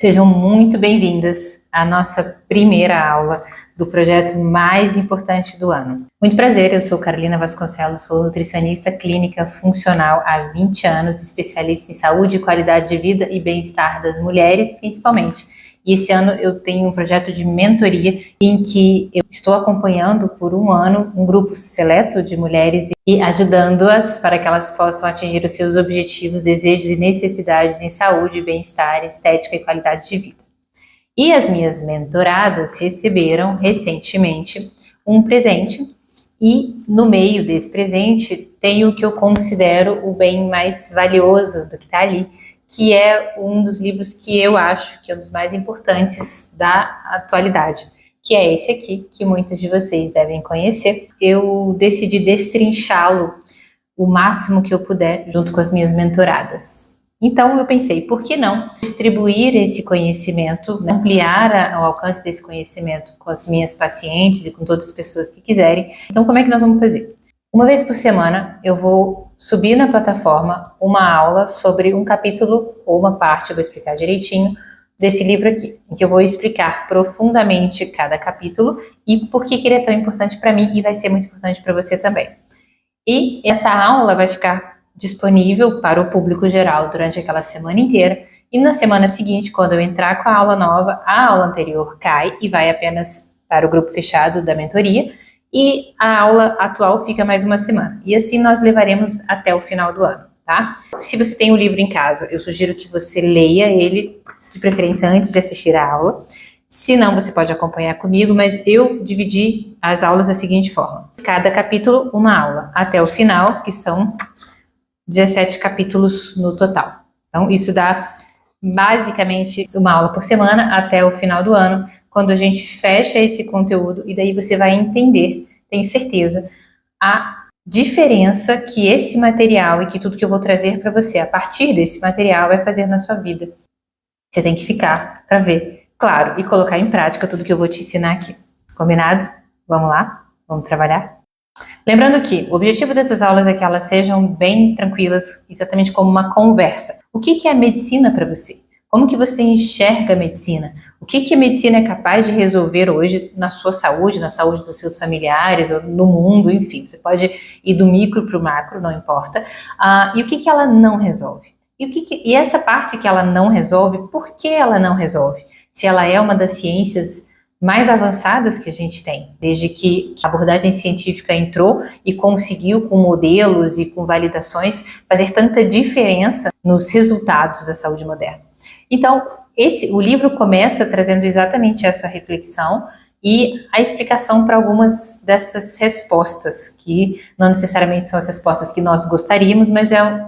Sejam muito bem-vindas à nossa primeira aula do projeto mais importante do ano. Muito prazer, eu sou Carolina Vasconcelos, sou nutricionista clínica funcional há 20 anos, especialista em saúde, qualidade de vida e bem-estar das mulheres, principalmente. E esse ano eu tenho um projeto de mentoria em que eu estou acompanhando por um ano um grupo seleto de mulheres e ajudando-as para que elas possam atingir os seus objetivos, desejos e necessidades em saúde, bem-estar, estética e qualidade de vida. E as minhas mentoradas receberam recentemente um presente e no meio desse presente tem o que eu considero o bem mais valioso do que está ali, que é um dos livros que eu acho que é um dos mais importantes da atualidade, que é esse aqui, que muitos de vocês devem conhecer. Eu decidi destrinchá-lo o máximo que eu puder junto com as minhas mentoradas. Então eu pensei, por que não distribuir esse conhecimento, né, ampliar o alcance desse conhecimento com as minhas pacientes e com todas as pessoas que quiserem. Então como é que nós vamos fazer? Uma vez por semana eu vou subir na plataforma uma aula sobre um capítulo ou uma parte, eu vou explicar direitinho, desse livro aqui, em que eu vou explicar profundamente cada capítulo e por que ele é tão importante para mim e vai ser muito importante para você também. E essa aula vai ficar disponível para o público geral durante aquela semana inteira e na semana seguinte, quando eu entrar com a aula nova, a aula anterior cai e vai apenas para o grupo fechado da mentoria e a aula atual fica mais uma semana. E assim nós levaremos até o final do ano, tá? Se você tem o livro em casa, eu sugiro que você leia ele, de preferência antes de assistir a aula. Se não, você pode acompanhar comigo, mas eu dividi as aulas da seguinte forma. Cada capítulo, uma aula, até o final, que são 17 capítulos no total. Então, isso dá basicamente uma aula por semana até o final do ano, quando a gente fecha esse conteúdo e daí você vai entender, tenho certeza, a diferença que esse material e que tudo que eu vou trazer para você a partir desse material vai fazer na sua vida. Você tem que ficar para ver, claro, e colocar em prática tudo que eu vou te ensinar aqui. Combinado? Vamos lá? Vamos trabalhar? Lembrando que o objetivo dessas aulas é que elas sejam bem tranquilas, exatamente como uma conversa. O que é a medicina para você? Como que você enxerga a medicina? O que a medicina é capaz de resolver hoje na sua saúde, na saúde dos seus familiares, ou no mundo, enfim. Você pode ir do micro para o macro, não importa. E o que ela não resolve? E essa parte que ela não resolve, por que ela não resolve? Se ela é uma das ciências mais avançadas que a gente tem, desde que a abordagem científica entrou e conseguiu, com modelos e com validações, fazer tanta diferença nos resultados da saúde moderna. Então, o livro começa trazendo exatamente essa reflexão e a explicação para algumas dessas respostas, que não necessariamente são as respostas que nós gostaríamos, mas é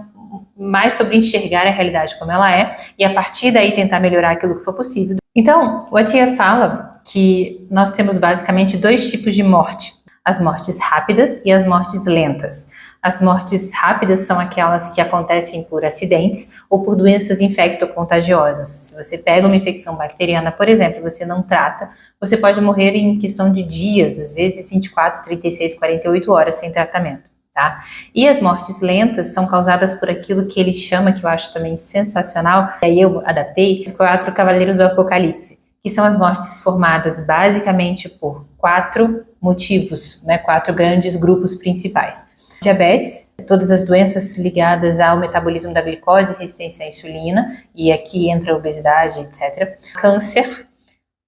mais sobre enxergar a realidade como ela é e a partir daí tentar melhorar aquilo que for possível. Então, o Attia fala que nós temos basicamente dois tipos de morte, as mortes rápidas e as mortes lentas. As mortes rápidas são aquelas que acontecem por acidentes ou por doenças infectocontagiosas. Se você pega uma infecção bacteriana, por exemplo, e você não trata, você pode morrer em questão de dias, às vezes 24, 36, 48 horas sem tratamento, tá? E as mortes lentas são causadas por aquilo que ele chama, que eu acho também sensacional, e aí eu adaptei, os 4 cavaleiros do Apocalipse, que são as mortes formadas basicamente por 4 motivos, né, 4 grandes grupos principais. Diabetes, todas as doenças ligadas ao metabolismo da glicose, resistência à insulina, e aqui entra a obesidade, etc. Câncer,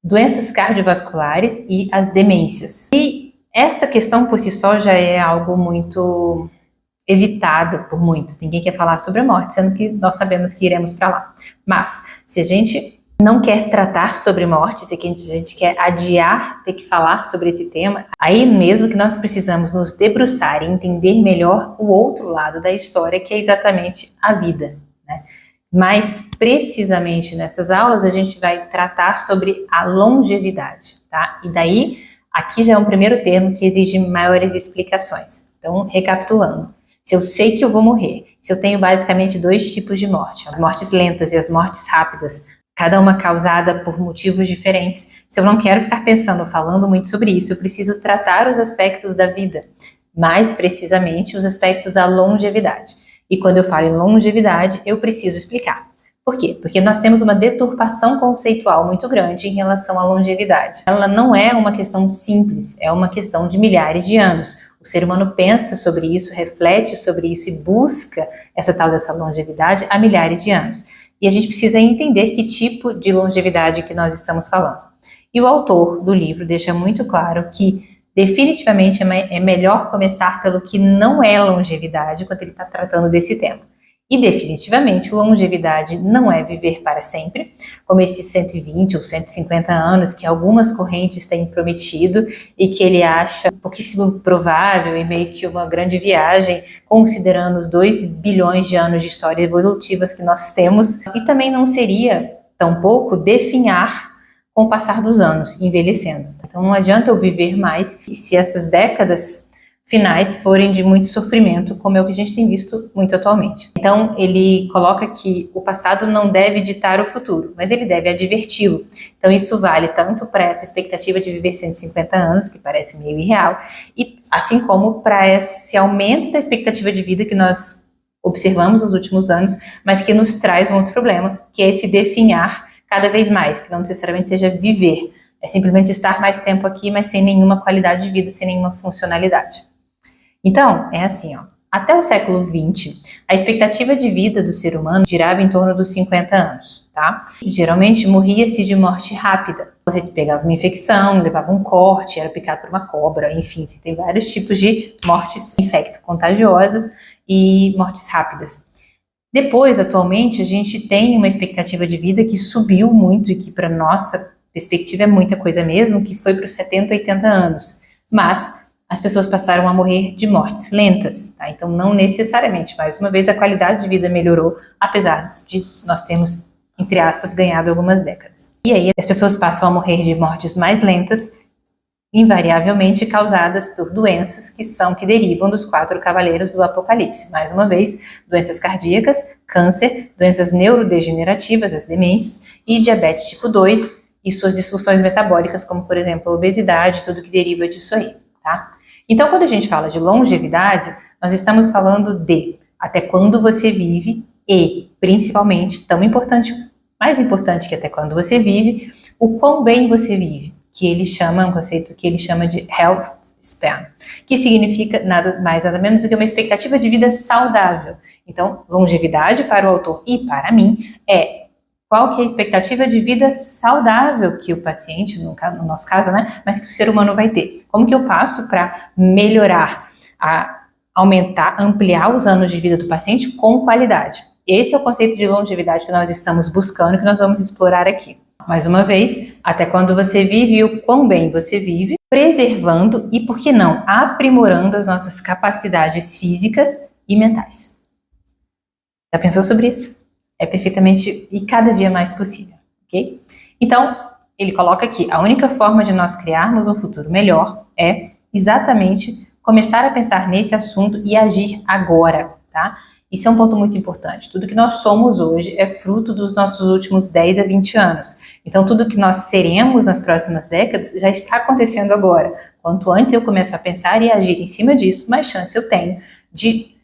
doenças cardiovasculares e as demências. E essa questão por si só já é algo muito evitado por muitos. Ninguém quer falar sobre a morte, sendo que nós sabemos que iremos para lá. Mas, se a gente não quer tratar sobre morte, se a gente quer adiar ter que falar sobre esse tema, aí mesmo que nós precisamos nos debruçar e entender melhor o outro lado da história, que é exatamente a vida, né? Mais precisamente nessas aulas a gente vai tratar sobre a longevidade, tá? E daí, aqui já é um primeiro termo que exige maiores explicações. Então, recapitulando, se eu sei que eu vou morrer, se eu tenho basicamente 2 tipos de morte, as mortes lentas e as mortes rápidas, cada uma causada por motivos diferentes. Se eu não quero ficar pensando, falando muito sobre isso, eu preciso tratar os aspectos da vida, mais precisamente os aspectos da longevidade. E quando eu falo em longevidade, eu preciso explicar Por quê? Porque nós temos uma deturpação conceitual muito grande em relação à longevidade. Ela não é uma questão simples, é uma questão de milhares de anos. O ser humano pensa sobre isso, reflete sobre isso e busca essa tal dessa longevidade há milhares de anos. E a gente precisa entender que tipo de longevidade que nós estamos falando. E o autor do livro deixa muito claro que definitivamente é melhor começar pelo que não é longevidade quando ele está tratando desse tema. E definitivamente longevidade não é viver para sempre, como esses 120 ou 150 anos que algumas correntes têm prometido e que ele acha pouquíssimo provável e meio que uma grande viagem, considerando os 2 bilhões de anos de história evolutivas que nós temos. E também não seria, tampouco, definhar com o passar dos anos, envelhecendo. Então não adianta eu viver mais se essas décadas finais forem de muito sofrimento, como é o que a gente tem visto muito atualmente. Então ele coloca que o passado não deve ditar o futuro, mas ele deve adverti-lo. Então isso vale tanto para essa expectativa de viver 150 anos, que parece meio irreal, e assim como para esse aumento da expectativa de vida que nós observamos nos últimos anos, mas que nos traz um outro problema, que é esse definhar cada vez mais, que não necessariamente seja viver, é simplesmente estar mais tempo aqui, mas sem nenhuma qualidade de vida, sem nenhuma funcionalidade. Então, é assim, até o século XX, a expectativa de vida do ser humano girava em torno dos 50 anos, tá? E, geralmente morria-se de morte rápida. Você pegava uma infecção, levava um corte, era picado por uma cobra, enfim, tem vários tipos de mortes infecto-contagiosas e mortes rápidas. Depois, atualmente, a gente tem uma expectativa de vida que subiu muito e que, para nossa perspectiva, é muita coisa mesmo, que foi para os 70, 80 anos. Mas as pessoas passaram a morrer de mortes lentas, tá? Então não necessariamente, mais uma vez, a qualidade de vida melhorou, apesar de nós termos, entre aspas, ganhado algumas décadas. E aí as pessoas passam a morrer de mortes mais lentas, invariavelmente causadas por doenças que derivam dos 4 cavaleiros do Apocalipse. Mais uma vez, doenças cardíacas, câncer, doenças neurodegenerativas, as demências, e diabetes tipo 2 e suas disfunções metabólicas, como, por exemplo, a obesidade, tudo que deriva disso aí, tá? Então, quando a gente fala de longevidade, nós estamos falando de até quando você vive e, principalmente, mais importante que até quando você vive, o quão bem você vive, que ele chama, um conceito que ele chama de health span, que significa nada mais nada menos do que uma expectativa de vida saudável. Então, longevidade para o autor e para mim é qual que é a expectativa de vida saudável que o paciente, no nosso caso, né, mas que o ser humano vai ter. Como que eu faço para melhorar, aumentar, ampliar os anos de vida do paciente com qualidade? Esse é o conceito de longevidade que nós estamos buscando, que nós vamos explorar aqui. Mais uma vez, até quando você vive e o quão bem você vive, preservando e, por que não, aprimorando as nossas capacidades físicas e mentais. Já pensou sobre isso? É perfeitamente e cada dia mais possível, ok? Então, ele coloca aqui, a única forma de nós criarmos um futuro melhor é exatamente começar a pensar nesse assunto e agir agora, tá? Isso é um ponto muito importante. Tudo que nós somos hoje é fruto dos nossos últimos 10 a 20 anos. Então, tudo que nós seremos nas próximas décadas já está acontecendo agora. Quanto antes eu começo a pensar e agir em cima disso, mais chance eu tenho de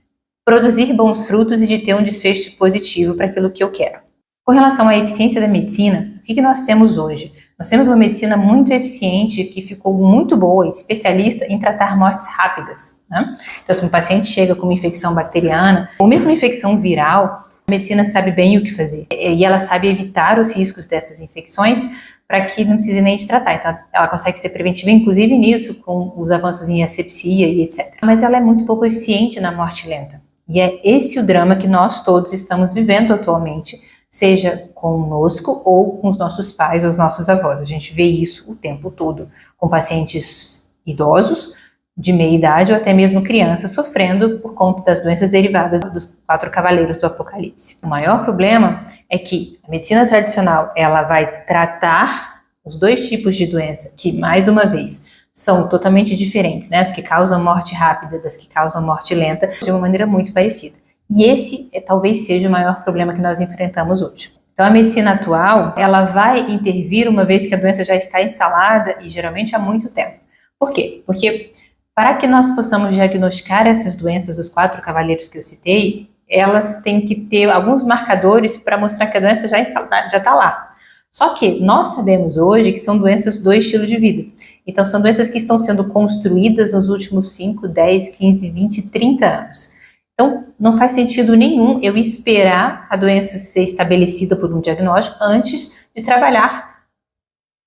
produzir bons frutos e de ter um desfecho positivo para aquilo que eu quero. Com relação à eficiência da medicina, o que nós temos hoje? Nós temos uma medicina muito eficiente, que ficou muito boa, especialista em tratar mortes rápidas, né? Então, se um paciente chega com uma infecção bacteriana, ou mesmo infecção viral, a medicina sabe bem o que fazer. E ela sabe evitar os riscos dessas infecções para que não precise nem de tratar. Então, ela consegue ser preventiva, inclusive nisso, com os avanços em asepsia e etc. Mas ela é muito pouco eficiente na morte lenta. E é esse o drama que nós todos estamos vivendo atualmente, seja conosco ou com os nossos pais ou os nossos avós. A gente vê isso o tempo todo, com pacientes idosos, de meia idade ou até mesmo crianças sofrendo por conta das doenças derivadas dos 4 cavaleiros do Apocalipse. O maior problema é que a medicina tradicional, ela vai tratar os 2 tipos de doença, que, mais uma vez, são totalmente diferentes, né? As que causam morte rápida, das que causam morte lenta, de uma maneira muito parecida. E esse talvez seja o maior problema que nós enfrentamos hoje. Então, a medicina atual, ela vai intervir uma vez que a doença já está instalada e geralmente há muito tempo. Por quê? Porque para que nós possamos diagnosticar essas doenças dos 4 cavaleiros que eu citei, elas têm que ter alguns marcadores para mostrar que a doença já está lá. Só que nós sabemos hoje que são doenças do estilo de vida. Então, são doenças que estão sendo construídas nos últimos 5, 10, 15, 20, 30 anos. Então, não faz sentido nenhum eu esperar a doença ser estabelecida por um diagnóstico antes de trabalhar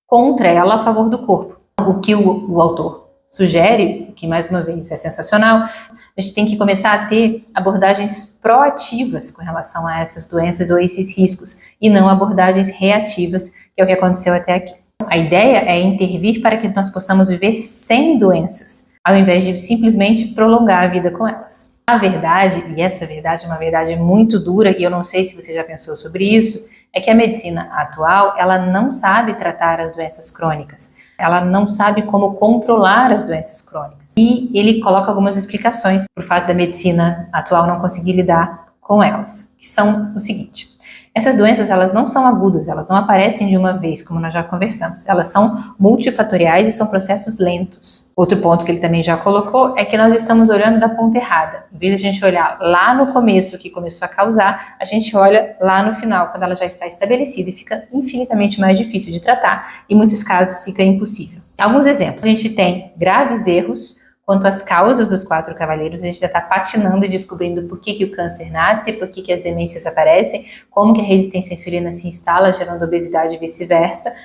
contra ela a favor do corpo. O que o autor sugere, que mais uma vez é sensacional, a gente tem que começar a ter abordagens proativas com relação a essas doenças ou esses riscos, e não abordagens reativas, que é o que aconteceu até aqui. A ideia é intervir para que nós possamos viver sem doenças, ao invés de simplesmente prolongar a vida com elas. A verdade, e essa verdade é uma verdade muito dura, e eu não sei se você já pensou sobre isso, é que a medicina atual, ela não sabe tratar as doenças crônicas. Ela não sabe como controlar as doenças crônicas. E ele coloca algumas explicações para o fato da medicina atual não conseguir lidar com elas, que são o seguinte: essas doenças, elas não são agudas, elas não aparecem de uma vez, como nós já conversamos. Elas são multifatoriais e são processos lentos. Outro ponto que ele também já colocou é que nós estamos olhando da ponta errada. Em vez de a gente olhar lá no começo, o que começou a causar, a gente olha lá no final, quando ela já está estabelecida, e fica infinitamente mais difícil de tratar, e em muitos casos fica impossível. Alguns exemplos: a gente tem graves erros quanto às causas dos 4 cavaleiros. A gente já está patinando e descobrindo por que o câncer nasce, por que as demências aparecem, como que a resistência à insulina se instala, gerando obesidade e vice-versa,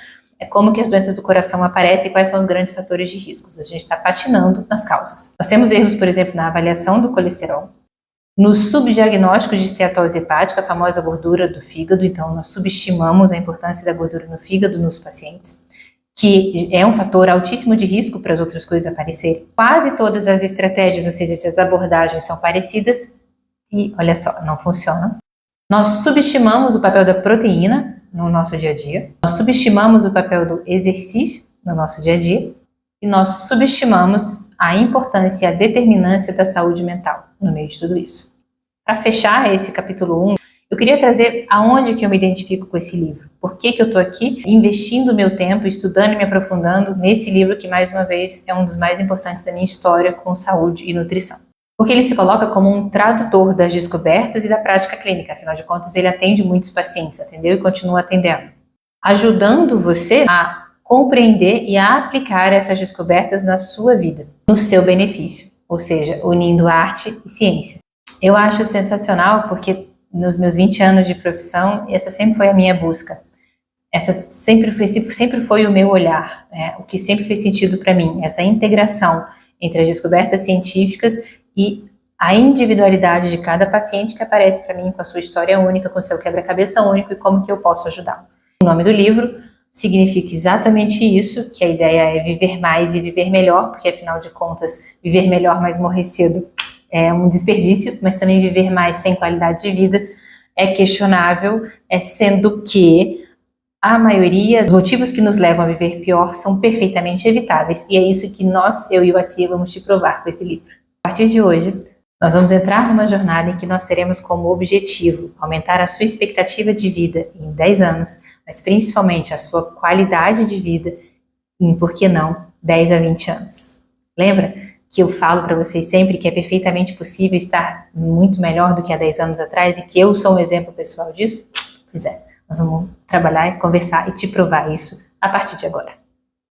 como que as doenças do coração aparecem e quais são os grandes fatores de riscos. A gente está patinando nas causas. Nós temos erros, por exemplo, na avaliação do colesterol, no subdiagnóstico de esteatose hepática, a famosa gordura do fígado. Então, nós subestimamos a importância da gordura no fígado nos pacientes, que é um fator altíssimo de risco para as outras coisas aparecerem. Quase todas as estratégias, ou seja, as abordagens são parecidas e, olha só, não funcionam. Nós subestimamos o papel da proteína no nosso dia a dia, nós subestimamos o papel do exercício no nosso dia a dia, e nós subestimamos a importância e a determinância da saúde mental no meio de tudo isso. Para fechar esse capítulo 1, eu queria trazer aonde que eu me identifico com esse livro. Por que eu estou aqui investindo meu tempo, estudando e me aprofundando nesse livro que, mais uma vez, é um dos mais importantes da minha história com saúde e nutrição. Porque ele se coloca como um tradutor das descobertas e da prática clínica. Afinal de contas, ele atende muitos pacientes, atendeu e continua atendendo, ajudando você a compreender e a aplicar essas descobertas na sua vida, no seu benefício, ou seja, unindo arte e ciência. Eu acho sensacional porque nos meus 20 anos de profissão, essa sempre foi a minha busca. Essa sempre foi o meu olhar, o que sempre fez sentido para mim, essa integração entre as descobertas científicas e a individualidade de cada paciente que aparece para mim com a sua história única, com o seu quebra-cabeça único e como que eu posso ajudá-lo. O nome do livro significa exatamente isso, que a ideia é viver mais e viver melhor, porque afinal de contas, viver melhor, mas morrer cedo é um desperdício, mas também viver mais sem qualidade de vida é questionável, sendo que a maioria dos motivos que nos levam a viver pior são perfeitamente evitáveis, e é isso que eu e o Atia vamos te provar com esse livro. A partir de hoje, nós vamos entrar numa jornada em que nós teremos como objetivo aumentar a sua expectativa de vida em 10 anos, mas principalmente a sua qualidade de vida em, por que não, 10 a 20 anos. Lembra que eu falo para vocês sempre que é perfeitamente possível estar muito melhor do que há 10 anos atrás e que eu sou um exemplo pessoal disso? Pois é, nós vamos trabalhar e conversar e te provar isso a partir de agora.